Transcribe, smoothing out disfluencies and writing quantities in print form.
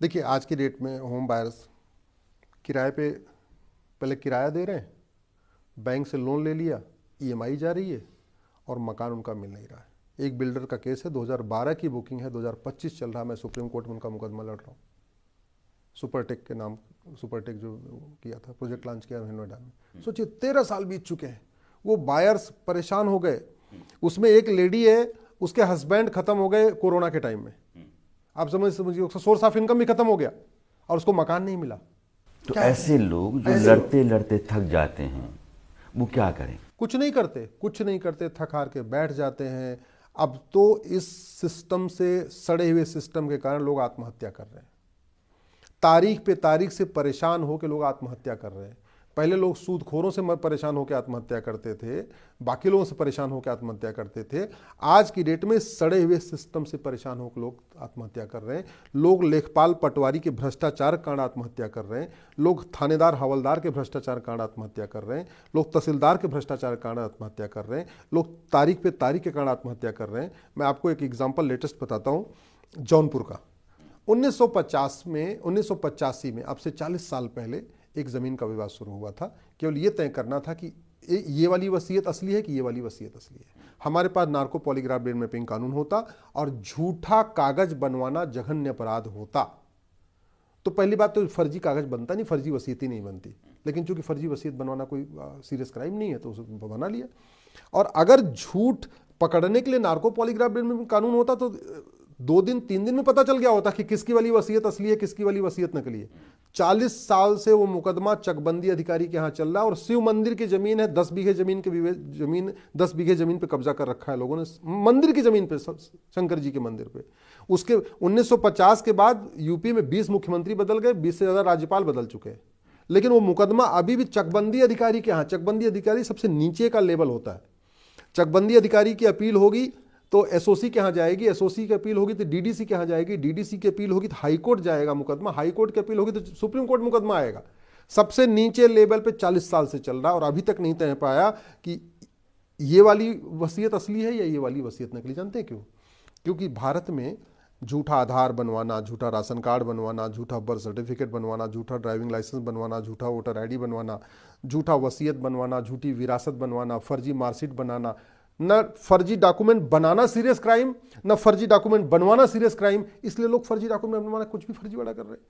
देखिए, आज की डेट में होम बायर्स किराए पे पहले किराया दे रहे हैं, बैंक से लोन ले लिया, ईएमआई जा रही है और मकान उनका मिल नहीं रहा है। एक बिल्डर का केस है, 2012 की बुकिंग है, 2025 चल रहा है। मैं सुप्रीम कोर्ट में उनका मुकदमा लड़ रहा हूँ। सुपरटेक के नाम, सुपरटेक जो किया था, प्रोजेक्ट लॉन्च किया नोएडा में। सोचिए 13 साल बीत चुके हैं, वो बायर्स परेशान हो गए। उसमें एक लेडी है, उसके हस्बैंड खत्म हो गए कोरोना के टाइम में। आप समझिए उसका सोर्स ऑफ इनकम भी खत्म हो गया और उसको मकान नहीं मिला। तो क्या ऐसे लोग जो लड़ते लड़ते थक जाते हैं वो क्या करें? कुछ नहीं करते, कुछ नहीं करते, थक हार के बैठ जाते हैं। अब तो इस सिस्टम से, सड़े हुए सिस्टम के कारण लोग आत्महत्या कर रहे हैं। तारीख पे तारीख से परेशान होकर लोग आत्महत्या कर रहे हैं। पहले लोग सूदखोरों से परेशान होकर आत्महत्या करते थे, बाकी लोगों से परेशान होकर आत्महत्या करते थे। आज की डेट में सड़े हुए सिस्टम से परेशान होकर लोग आत्महत्या कर रहे हैं। लोग लेखपाल पटवारी के भ्रष्टाचार कांड आत्महत्या कर रहे हैं। लोग थानेदार हवलदार के भ्रष्टाचार कांड आत्महत्या कर रहे हैं। लोग तहसीलदार के भ्रष्टाचार कांड आत्महत्या कर रहे हैं। लोग तारीख पे तारीख के कांड आत्महत्या कर रहे हैं। मैं आपको एक एग्जाम्पल लेटेस्ट बताता हूँ, जौनपुर का। 1985 में, अब से 40 साल पहले, एक ज़मीन का विवाद शुरू हुआ था। केवल ये तय करना था कि ये वाली वसीयत असली है कि ये वाली वसीयत असली है। हमारे पास नार्को पॉलीग्राफ ब्रेन मैपिंग कानून होता और झूठा कागज बनवाना जघन्य अपराध होता। तो पहली बात तो फर्जी कागज बनता नहीं, फर्जी वसीयत ही नहीं बनती। लेकिन चूंकि फर्जी वसीयत बनवाना कोई सीरियस क्राइम नहीं है तो उसे बना लिया। और अगर झूठ पकड़ने के लिए नार्को पॉलीग्राफ ब्रेन मैपिंग कानून होता तो 2 दिन 3 दिन में पता चल गया होता कि किसकी वाली वसीयत असली है, किसकी वाली वसीयत नकली है। 40 साल से वो मुकदमा चकबंदी अधिकारी के यहाँ चल रहा है और शिव मंदिर की जमीन है, 10 बीघे जमीन के 10 बीघे जमीन पे कब्जा कर रखा है लोगों ने, मंदिर की जमीन पे, शंकर जी के मंदिर पे। उसके 1950 के बाद यूपी में 20 मुख्यमंत्री बदल गए, 20 से ज्यादा राज्यपाल बदल चुके हैं, लेकिन वो मुकदमा अभी भी चकबंदी अधिकारी के यहाँ। चकबंदी अधिकारी सबसे नीचे का लेवल होता है। चकबंदी अधिकारी की अपील होगी तो एसओसी के यहाँ जाएगी, एसओसी की अपील होगी तो डीडीसी के यहाँ जाएगी, डीडीसी की अपील होगी तो हाईकोर्ट जाएगा मुकदमा, हाईकोर्ट की अपील होगी तो सुप्रीम कोर्ट मुकदमा आएगा। सबसे नीचे लेवल पे 40 साल से चल रहा है और अभी तक नहीं तय पाया कि ये वाली वसीयत असली है या ये वाली वसीयत नकली। जानते हैं क्यों? क्योंकि भारत में झूठा आधार बनवाना, झूठा राशन कार्ड बनवाना, झूठा बर्थ सर्टिफिकेट बनवाना, झूठा ड्राइविंग लाइसेंस बनवाना, झूठा वोटर आईडी बनवाना, झूठा वसीयत बनवाना, झूठी विरासत बनवाना, फर्जी मार्कशीट बनाना, न फर्जी डॉक्यूमेंट बनाना सीरियस क्राइम, न फर्जी डॉक्यूमेंट बनवाना सीरियस क्राइम। इसलिए लोग फर्जी डॉक्यूमेंट बनवाना, कुछ भी फर्जी वाला कर रहे हैं।